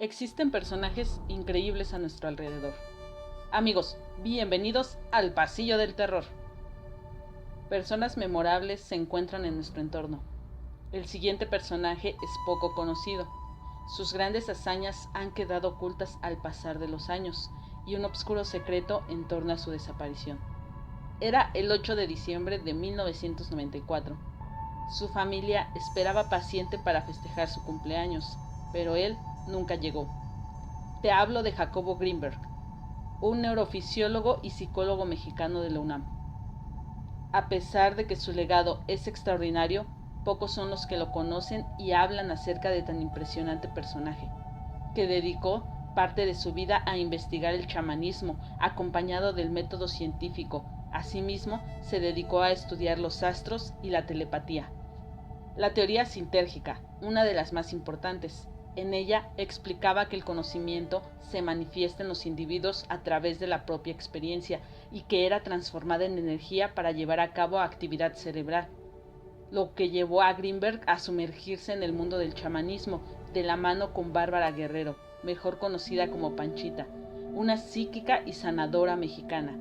Existen personajes increíbles a nuestro alrededor. Amigos, bienvenidos al Pasillo del Terror. Personas memorables se encuentran en nuestro entorno. El siguiente personaje es poco conocido. Sus grandes hazañas han quedado ocultas al pasar de los años y un oscuro secreto en torno a su desaparición. Era el 8 de diciembre de 1994. Su familia esperaba paciente para festejar su cumpleaños, pero él nunca llegó. Te hablo de Jacobo Greenberg, un neurofisiólogo y psicólogo mexicano de la UNAM. A pesar de que su legado es extraordinario, pocos son los que lo conocen y hablan acerca de tan impresionante personaje, que dedicó parte de su vida a investigar el chamanismo, acompañado del método científico. Asimismo, se dedicó a estudiar los astros y la telepatía. La teoría sintérgica, una de las más importantes. En ella explicaba que el conocimiento se manifiesta en los individuos a través de la propia experiencia y que era transformada en energía para llevar a cabo actividad cerebral, lo que llevó a Greenberg a sumergirse en el mundo del chamanismo de la mano con Bárbara Guerrero, mejor conocida como Panchita, una psíquica y sanadora mexicana.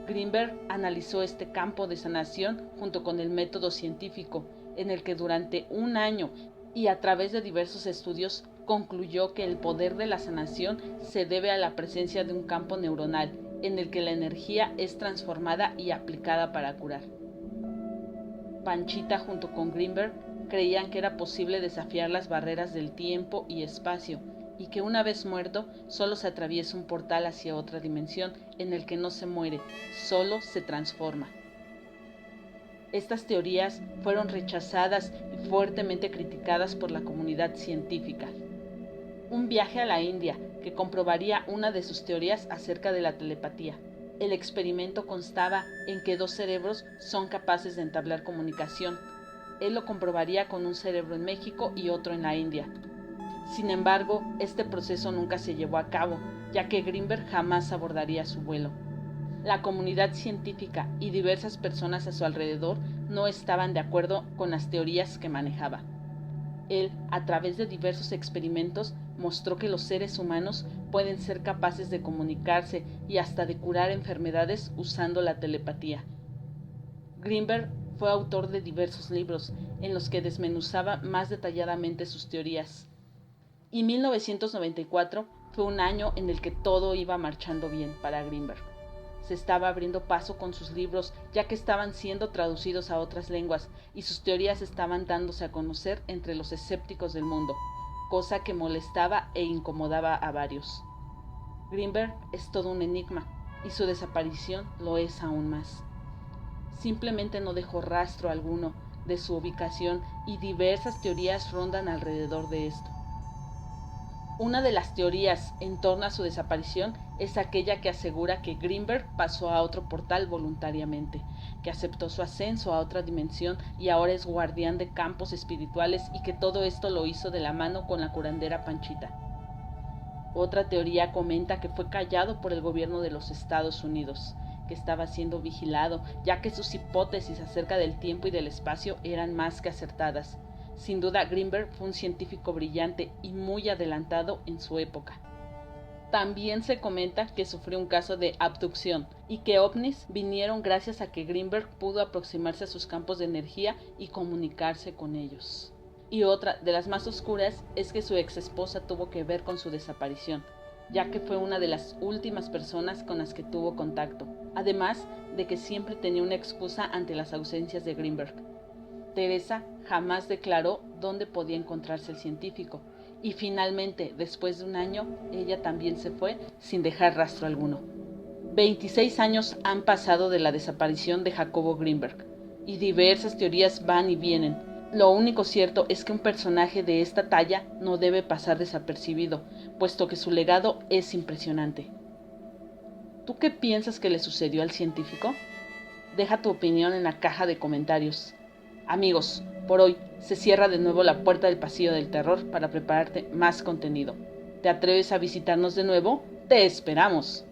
Greenberg analizó este campo de sanación junto con el método científico, en el que durante un año y a través de diversos estudios concluyó que el poder de la sanación se debe a la presencia de un campo neuronal en el que la energía es transformada y aplicada para curar. Panchita junto con Greenberg creían que era posible desafiar las barreras del tiempo y espacio y que una vez muerto solo se atraviesa un portal hacia otra dimensión en el que no se muere, solo se transforma. Estas teorías fueron rechazadas y fuertemente criticadas por la comunidad científica. Un viaje a la India que comprobaría una de sus teorías acerca de la telepatía. El experimento constaba en que dos cerebros son capaces de entablar comunicación. Él lo comprobaría con un cerebro en México y otro en la India. Sin embargo, este proceso nunca se llevó a cabo, ya que Greenberg jamás abordaría su vuelo. La comunidad científica y diversas personas a su alrededor no estaban de acuerdo con las teorías que manejaba. Él, a través de diversos experimentos, mostró que los seres humanos pueden ser capaces de comunicarse y hasta de curar enfermedades usando la telepatía. Greenberg fue autor de diversos libros en los que desmenuzaba más detalladamente sus teorías. Y 1994 fue un año en el que todo iba marchando bien para Greenberg. Se estaba abriendo paso con sus libros, ya que estaban siendo traducidos a otras lenguas y sus teorías estaban dándose a conocer entre los escépticos del mundo, cosa que molestaba e incomodaba a varios. Greenberg es todo un enigma y su desaparición lo es aún más. Simplemente no dejó rastro alguno de su ubicación y diversas teorías rondan alrededor de esto. Una de las teorías en torno a su desaparición es aquella que asegura que Greenberg pasó a otro portal voluntariamente, que aceptó su ascenso a otra dimensión y ahora es guardián de campos espirituales y que todo esto lo hizo de la mano con la curandera Panchita. Otra teoría comenta que fue callado por el gobierno de los Estados Unidos, que estaba siendo vigilado, ya que sus hipótesis acerca del tiempo y del espacio eran más que acertadas. Sin duda, Greenberg fue un científico brillante y muy adelantado en su época. También se comenta que sufrió un caso de abducción y que ovnis vinieron gracias a que Greenberg pudo aproximarse a sus campos de energía y comunicarse con ellos. Y otra de las más oscuras es que su ex esposa tuvo que ver con su desaparición, ya que fue una de las últimas personas con las que tuvo contacto, además de que siempre tenía una excusa ante las ausencias de Greenberg. Teresa jamás declaró dónde podía encontrarse el científico y finalmente, después de un año, ella también se fue sin dejar rastro alguno. 26 años han pasado de la desaparición de Jacobo Greenberg y diversas teorías van y vienen. Lo único cierto es que un personaje de esta talla no debe pasar desapercibido, puesto que su legado es impresionante. ¿Tú qué piensas que le sucedió al científico? Deja tu opinión en la caja de comentarios. Amigos, por hoy se cierra de nuevo la puerta del Pasillo del Terror para prepararte más contenido. ¿Te atreves a visitarnos de nuevo? ¡Te esperamos!